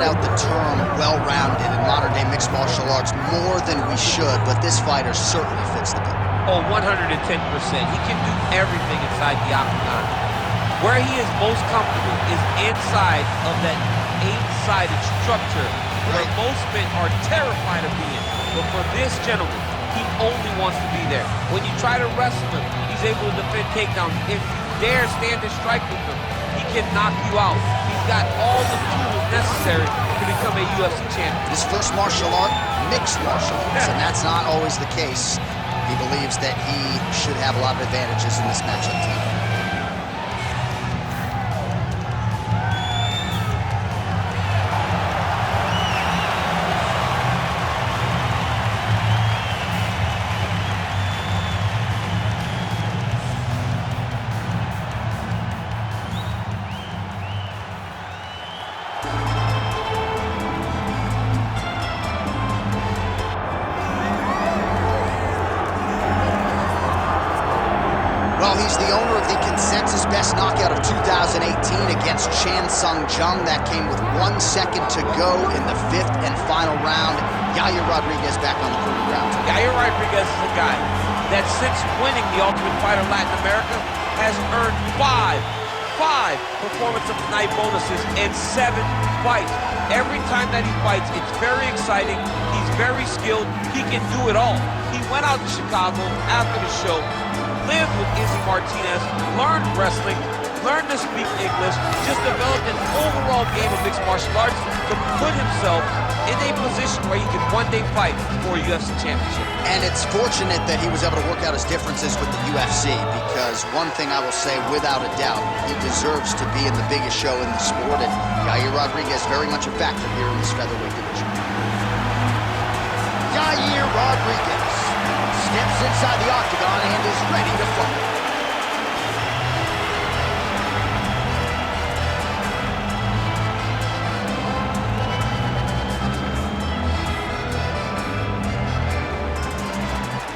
out the term well-rounded in modern-day mixed martial arts more than we should, but this fighter certainly fits the bill. Oh, 110%. He can do everything inside the octagon. Where he is most comfortable is inside of that 8-sided structure where most men are terrified of being. But for this gentleman, he only wants to be there. When you try to wrestle him, he's able to defend takedowns. If you dare stand and strike with him, he can knock you out. He's got all the tools necessary to become a UFC champion. His first martial art, mixed martial arts, and that's not always the case. He believes that he should have a lot of advantages in this matchup tonight. Well, he's the owner of the consensus best knockout of 2018 against Chan Sung Jung. That came with 1 second to go in the 5th and final round. Yair Rodriguez back on the proving ground. Yair Rodriguez is a guy that since winning the Ultimate Fighter Latin America has earned five Performance of the Night bonuses and 7 fights. Every time that he fights, it's very exciting. He's very skilled. He can do it all. He went out to Chicago after the show, lived with Izzy Martinez, learned wrestling, learned to speak English, just developed an overall game of mixed martial arts to put himself in a position where he could one day fight for a UFC championship. And it's fortunate that he was able to work out his differences with the UFC, because one thing I will say without a doubt, he deserves to be in the biggest show in the sport, and Yair Rodriguez very much a factor here in this featherweight division. Yair Rodriguez steps inside the octagon and is ready to fight.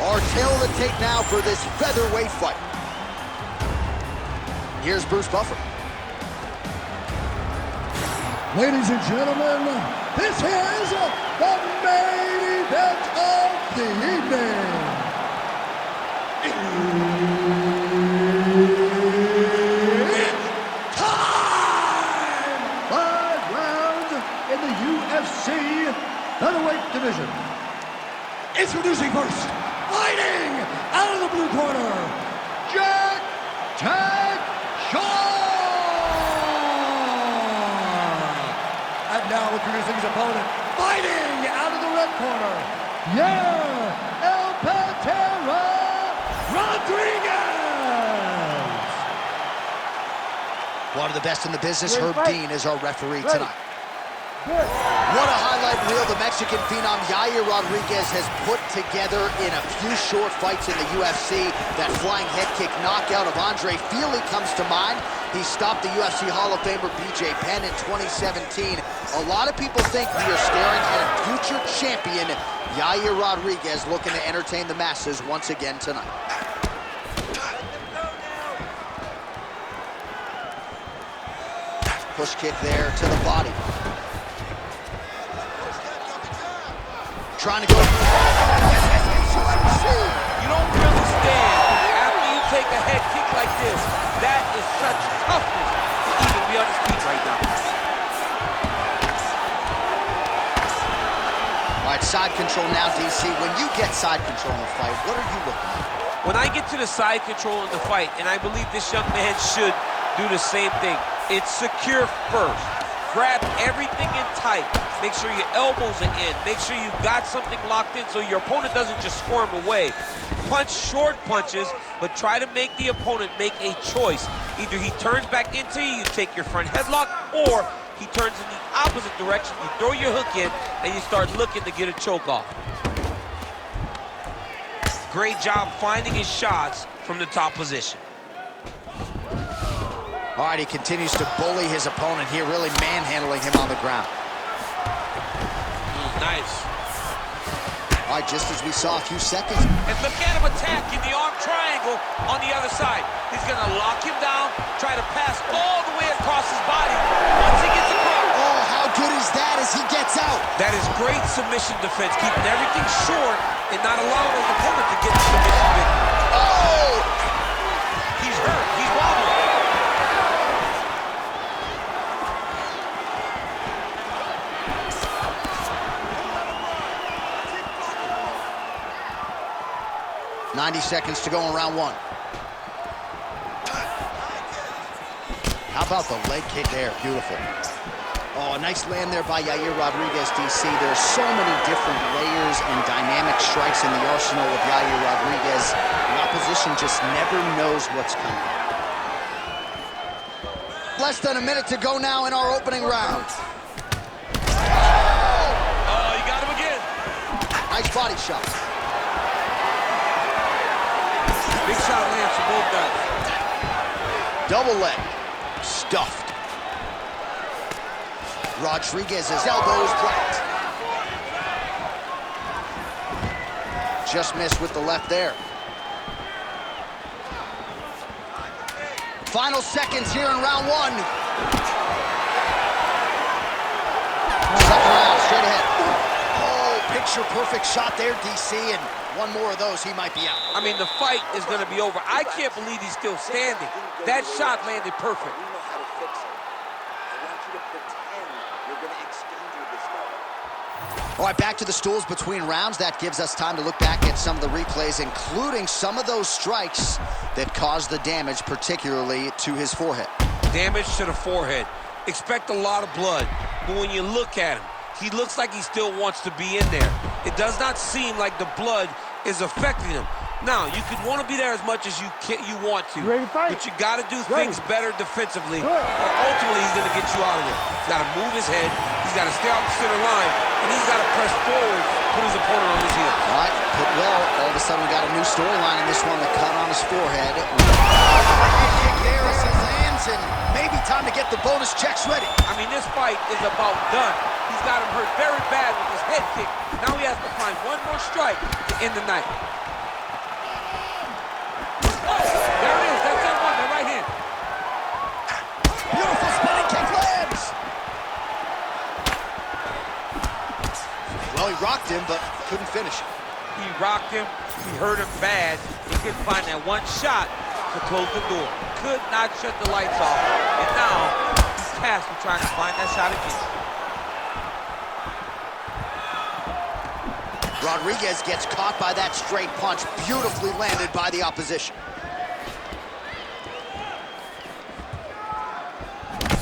Our tail of the tape now for this featherweight fight. Here's Bruce Buffer. Ladies and gentlemen, this is the main event of the evening. It's time! 5 rounds in the UFC featherweight division. Introducing first, fighting out of the blue corner, Jack Tag Shaw! And now introducing his opponent, fighting out of the red corner, Yair El Patera Rodriguez! One of the best in the business, Herb Dean, is our referee tonight. What a highlight reel the Mexican phenom Yair Rodriguez has put together in a few short fights in the UFC. That flying head kick knockout of Andre Fili comes to mind. He stopped the UFC Hall of Famer BJ Penn in 2017. A lot of people think we are staring at a future champion, Yair Rodriguez, looking to entertain the masses once again tonight. Push kick there to the body. Trying to go. You don't really stand after you take a head kick like this. That is such toughness to even be on his feet right now. All right, side control now, DC. When you get side control in the fight, what are you looking at? When I get to the side control in the fight, and I believe this young man should do the same thing, it's secure first. Grab everything in tight. Make sure your elbows are in. Make sure you've got something locked in so your opponent doesn't just squirm away. Punch short punches, but try to make the opponent make a choice. Either he turns back into you, you take your front headlock, or he turns in the opposite direction, you throw your hook in, and you start looking to get a choke off. Great job finding his shots from the top position. All right, he continues to bully his opponent here, really manhandling him on the ground. Nice. All right, just as we saw a few seconds. And look at him attacking the arm triangle on the other side. He's gonna lock him down, try to pass all the way across his body. Once he gets across. Oh, how good as that as he gets out. That is great submission defense, keeping everything short and not allowing his opponent to get the submission victory. Oh! He's hurt. He's wobbling. .90 seconds to go in round one. How about the leg kick there? Beautiful. Oh, a nice land there by Yair Rodriguez, DC. There's so many different layers and dynamic strikes in the arsenal of Yair Rodriguez. The opposition just never knows what's coming. Less than a minute to go now in our opening round. Oh, you got him again. Nice body shot. Big shot lands for both guys. Double leg. Stuffed. Rodriguez's elbow is blocked. Just missed with the left there. Final seconds here in round one. Second round, straight ahead. Oh, picture-perfect shot there, DC, and one more of those, he might be out. I mean, the fight is going to be over. I can't believe he's still standing. That shot landed perfect. We know how to fix it. I want you to pretend you're going to exchange with this guy. All right, back to the stools between rounds. That gives us time to look back at some of the replays, including some of those strikes that caused the damage, particularly to his forehead. Damage to the forehead. Expect a lot of blood, but when you look at him, he looks like he still wants to be in there. It does not seem like the blood is affecting him. Now, you could want to be there as much as you want to, but you got to do things better defensively, or ultimately he's going to get you out of there. He's got to move his head, he's got to stay off the center line, and he's got to press forward, put his opponent on his heels. All right, put well. All of a sudden we got a new storyline in this one, the cut on his forehead. Kick there as he lands, and maybe time to get the bonus checks ready. I mean, this fight is about done. He's got him hurt very bad with his head kick. Now he has to find one more strike to end the night. Oh, there it is. That's that one, the right hand. Beautiful spinning kick lands. Well, he rocked him, but couldn't finish it. He rocked him. He hurt him bad. He couldn't find that one shot to close the door. Could not shut the lights off. And now he's tasked with trying to find that shot again. Rodriguez gets caught by that straight punch, beautifully landed by the opposition.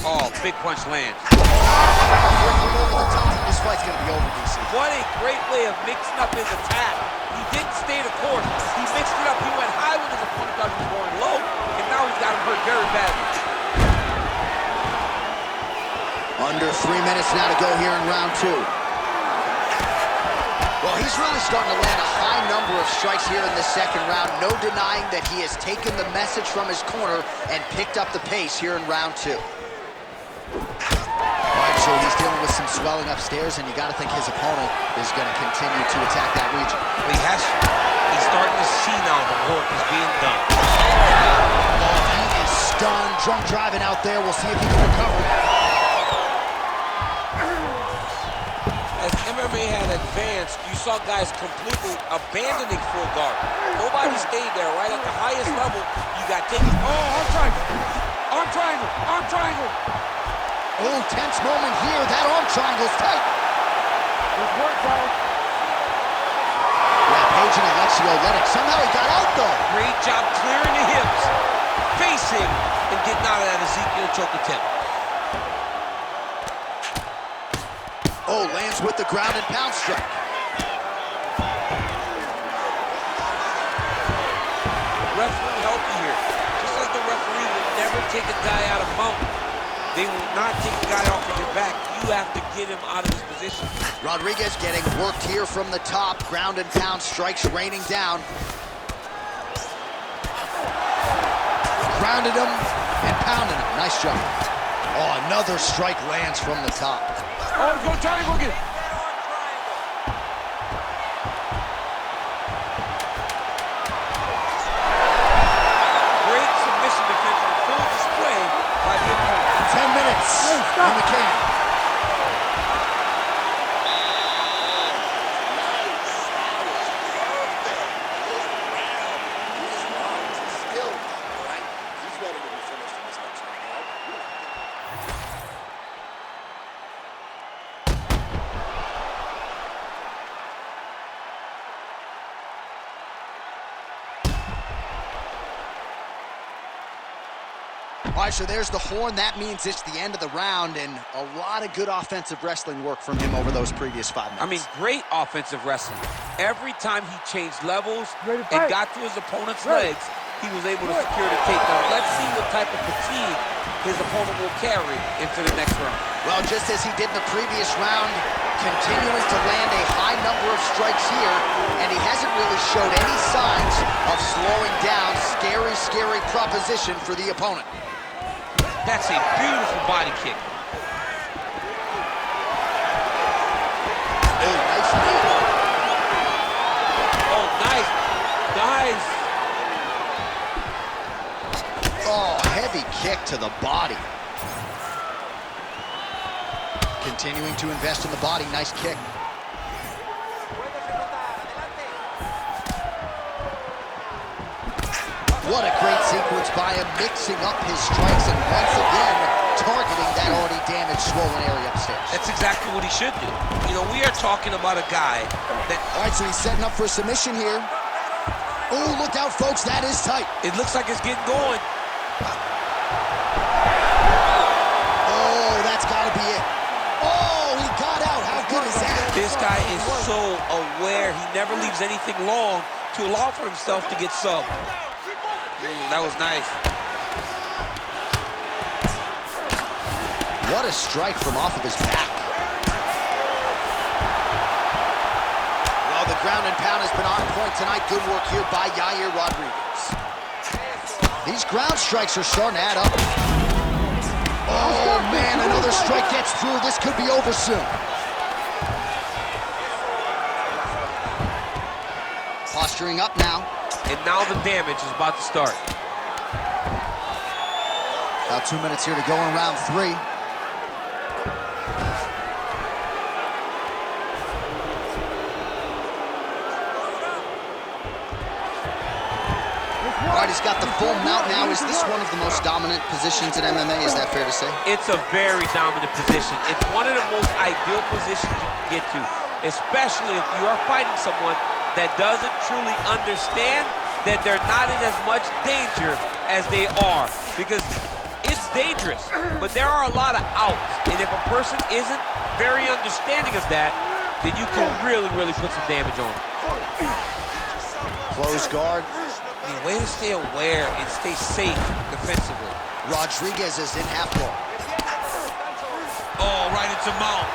Oh, big punch lands. Over the top. This fight's gonna be over, DC. What a great way of mixing up his attack. He didn't stay the course. He mixed it up. He went high when his opponent thought he was going low, and now he's got him hurt very badly. Under 3 minutes now to go here in round two. Well, he's really starting to land a high number of strikes here in the second round. No denying that he has taken the message from his corner and picked up the pace here in round two. All right, so he's dealing with some swelling upstairs, and you got to think his opponent is going to continue to attack that region. He's starting to see now the work is being done. Oh, he is stunned, drunk driving out there. We'll see if he can recover. As MMA had advanced, you saw guys completely abandoning full guard. Nobody stayed there, right? At the highest level, you got taken. Oh, arm triangle! Arm triangle! Arm triangle! Oh, tense moment here. That arm triangle's tight. Good work, guys. Rampaging Alexio Leonard. Somehow he got out, though. Great job clearing the hips, facing, and getting out of that Ezekiel choke attempt. Oh, lands with the ground and pound strike. Referee help you here. Just like the referee will never take a guy out of mount. They will not take the guy off of your back. You have to get him out of his position. Rodriguez getting worked here from the top. Ground and pound strikes raining down. Grounded him and pounded him. Nice job. Oh, another strike lands from the top. Oh, go triangle again. Great submission defense on full display by the opponent. 10 minutes in the can. All right, so there's the horn. That means it's the end of the round, and a lot of good offensive wrestling work from him over those previous 5 minutes. I mean, great offensive wrestling. Every time he changed levels and got to his opponent's legs, he was able to secure the takedown. Let's see what type of fatigue his opponent will carry into the next round. Well, just as he did in the previous round, continuing to land a high number of strikes here, and he hasn't really showed any signs of slowing down. Scary, scary proposition for the opponent. That's a beautiful body kick. Oh, nice knee. Oh, nice. Nice. Oh, heavy kick to the body. Continuing to invest in the body. Nice kick. What a great sequence by him, mixing up his strikes and once again targeting that already damaged, swollen area upstairs. That's exactly what he should do. You know, we are talking about a guy that... All right, so he's setting up for a submission here. Oh, look out, folks, that is tight. It looks like it's getting going. Oh, that's got to be it. Oh, he got out. How good is that? This guy is so aware. He never leaves anything long to allow for himself to get subbed. That was nice. What a strike from off of his back. Well, the ground and pound has been on point tonight. Good work here by Yair Rodriguez. These ground strikes are starting to add up. Oh, man, another strike gets through. This could be over soon. Posturing up now. And now the damage is about to start. About 2 minutes here to go in round 3. All right, he's got the full mount now. Is this one of the most dominant positions in MMA? Is that fair to say? It's a very dominant position. It's one of the most ideal positions you can get to, especially if you are fighting someone that doesn't truly understand that they're not in as much danger as they are. Because it's dangerous, but there are a lot of outs. And if a person isn't very understanding of that, then you can really, really put some damage on them. Close guard. I mean, way to stay aware and stay safe defensively. Rodriguez is in half guard. Oh, right into mount.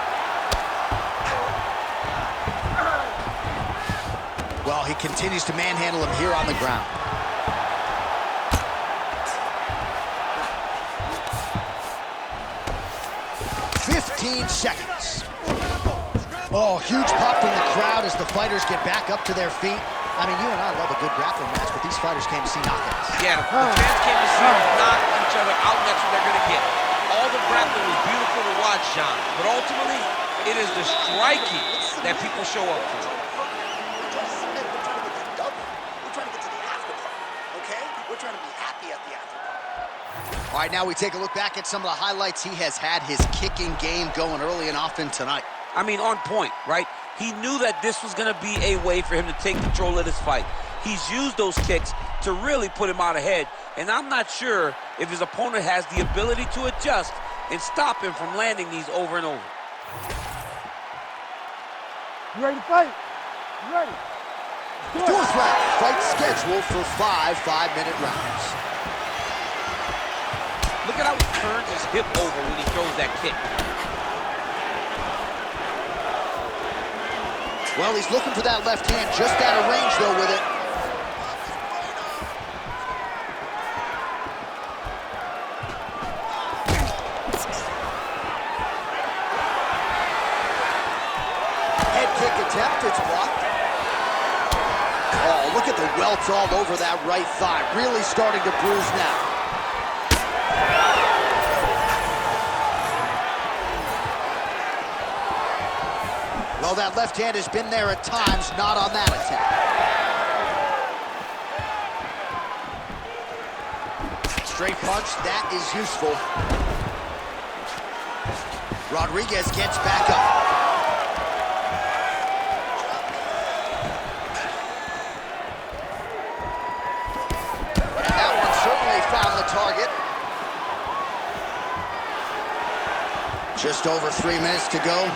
Well, he continues to manhandle him here on the ground. "15 seconds. Oh, huge pop from the crowd as the fighters get back up to their feet. I mean, you and I love a good grappling match, but these fighters came to see knockouts. Yeah, the fans came to see them knock each other out, and that's what they're going to get. All the grappling was beautiful to watch, John, but ultimately, it is the striking that people show up for. All right, now we take a look back at some of the highlights. He has had his kicking game going early and often tonight. I mean, on point, right? He knew that this was going to be a way for him to take control of this fight. He's used those kicks to really put him out ahead, and I'm not sure if his opponent has the ability to adjust and stop him from landing these over and over. You ready to fight? You ready? Fourth round, fight scheduled for 5 5-minute rounds. Look at how he turns his hip over when he throws that kick. Well, he's looking for that left hand, just out of range, though, with it. Head kick attempt, it's blocked. Oh, look at the welts all over that right thigh. Really starting to bruise now. Well, that left hand has been there at times, not on that attack. Straight punch, that is useful. Rodriguez gets back up. And that one certainly found the target. Just over 3 minutes to go.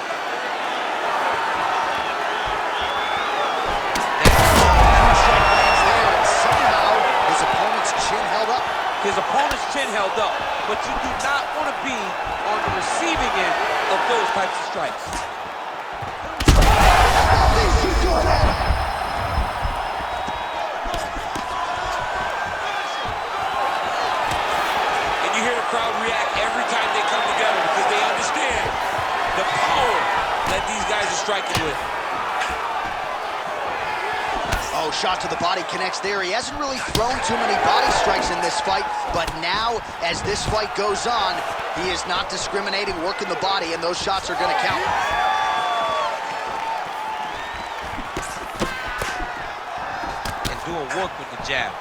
His opponent's chin held up, but you do not want to be on the receiving end of those types of strikes. And you hear the crowd react every time they come together because they understand the power that these guys are striking with. Oh, shot to the body connects there. He hasn't really thrown too many body strikes in this fight, but now, as this fight goes on, he is not discriminating, working the body, and those shots are going to count. And doing work with the jab.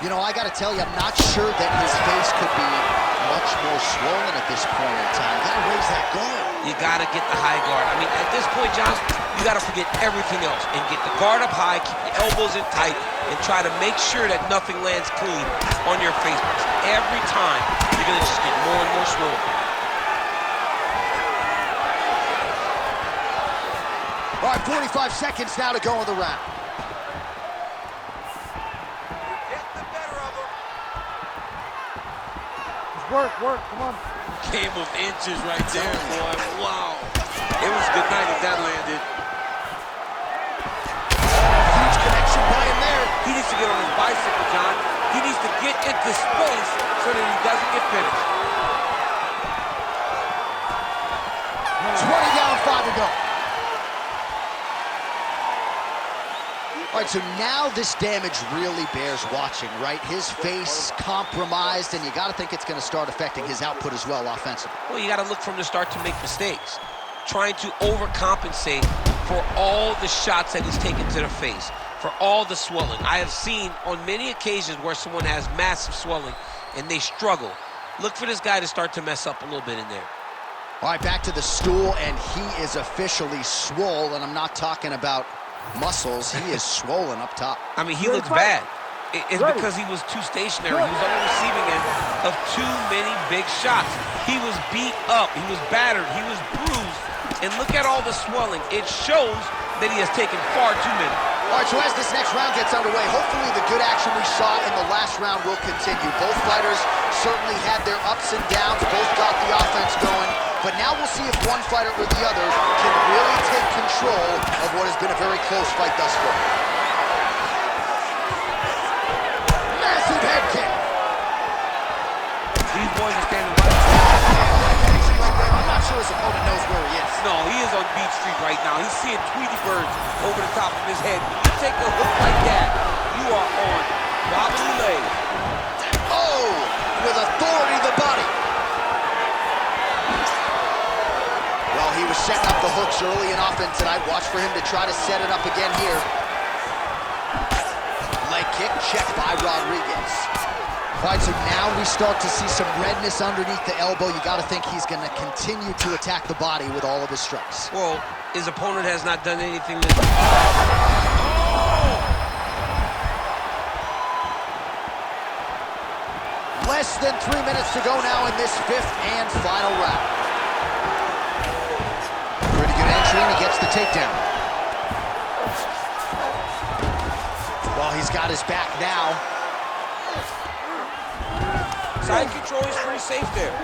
You know, I got to tell you, I'm not sure that his face could be much more swollen at this point in time. You got to raise that guard. You got to get the high guard. I mean, at this point, John, you got to forget everything else and get the guard up high, keep the elbows in tight, and try to make sure that nothing lands clean on your face. Because every time, you're going to just get more and more swollen. All right, 45 seconds now to go in the round. Work, come on. Game of inches right there, boy. Wow. It was good night if that landed. Huge connection by him there. He needs to get on his bicycle, John. He needs to get into space so that he doesn't get finished. 20 down, 5 to go. All right, so now this damage really bears watching, right? His face compromised, and you got to think it's going to start affecting his output as well offensively. Well, you got to look from the start to make mistakes. Trying to overcompensate for all the shots that he's taken to the face, for all the swelling. I have seen on many occasions where someone has massive swelling and they struggle. Look for this guy to start to mess up a little bit in there. All right, back to the stool, and he is officially swole, and I'm not talking about muscles. He is swollen up top. I mean, he looks bad. It's because he was too stationary. He was on the receiving end of too many big shots. He was beat up. He was battered. He was bruised. And look at all the swelling. It shows that he has taken far too many. All right, so as this next round gets underway, hopefully the good action we saw in the last round will continue. Both fighters certainly had their ups and downs. Both got the offense going. But now we'll see if one fighter or the other can really take control of what has been a very close fight thus far. Massive head kick. These boys are standing right. I'm not sure his opponent knows where he is. No, he is on Beach Street right now. He's seeing Tweety birds over the top of his head. When you take a hook like that, you are on wobbly legs. Oh, with authority to the body. Well, he was setting up the hooks early and often tonight. Watch for him to try to set it up again here. Leg kick checked by Rodriguez. All right, so now we start to see some redness underneath the elbow. You got to think he's going to continue to attack the body with all of his strikes. Well, his opponent has not done anything to... Less than 3 minutes to go now in this fifth and final round. Pretty good entry, and he gets the takedown. Well, he's got his back now. Side control is pretty safe there.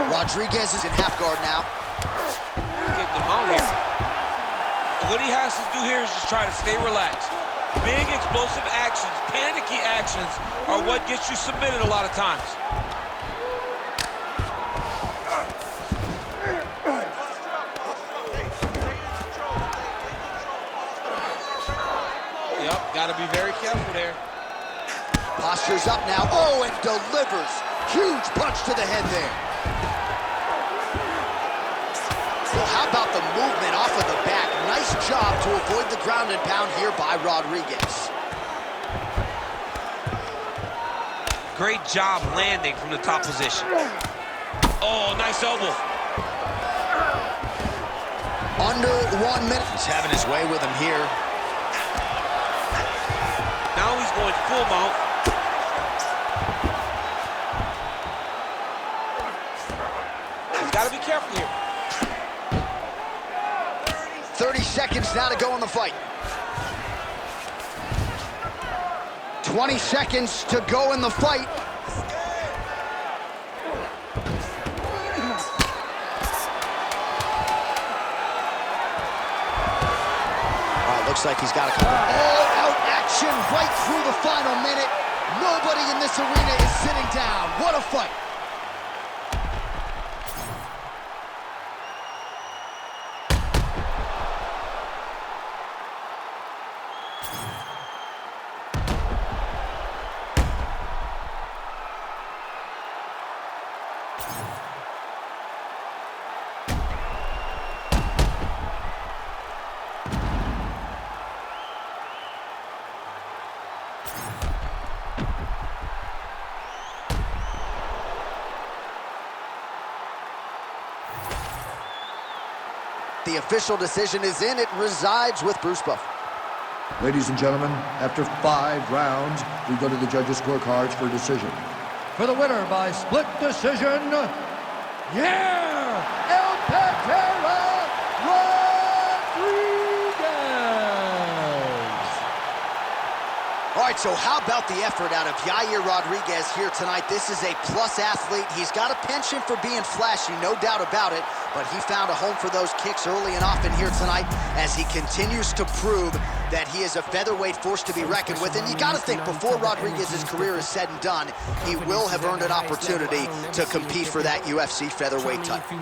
Rodriguez is in half guard now. Get them out here. What he has to do here is just try to stay relaxed. Big explosive actions, panicky actions are what gets you submitted a lot of times. Yep, got to be very careful there. Posture's up now. Oh, and delivers. Huge punch to the head there. Well, how about the movement off of the back? Nice job to avoid the ground and pound here by Rodriguez. Great job landing from the top position. Oh, nice elbow. Under 1 minute. He's having his way with him here. going full mount. He's got to be careful here. 30 seconds now to go in the fight. 20 seconds to go in the fight. Looks like he's got a couple all-out action right through the final minute. Nobody in this arena is sitting down. What a fight. The official decision is in. It resides with Bruce Buffer. Ladies and gentlemen, after 5 rounds, we go to the judges' scorecards for decision. For the winner by split decision, Yair Rodriguez! All right, so how about the effort out of Yair Rodriguez here tonight? This is a plus athlete. He's got a penchant for being flashy, no doubt about it, but he found a home for those kicks early and often here tonight as he continues to prove that he is a featherweight force to be reckoned with. And you got to think, before Rodriguez's career is said and done, he will have earned an opportunity to compete for that UFC featherweight title.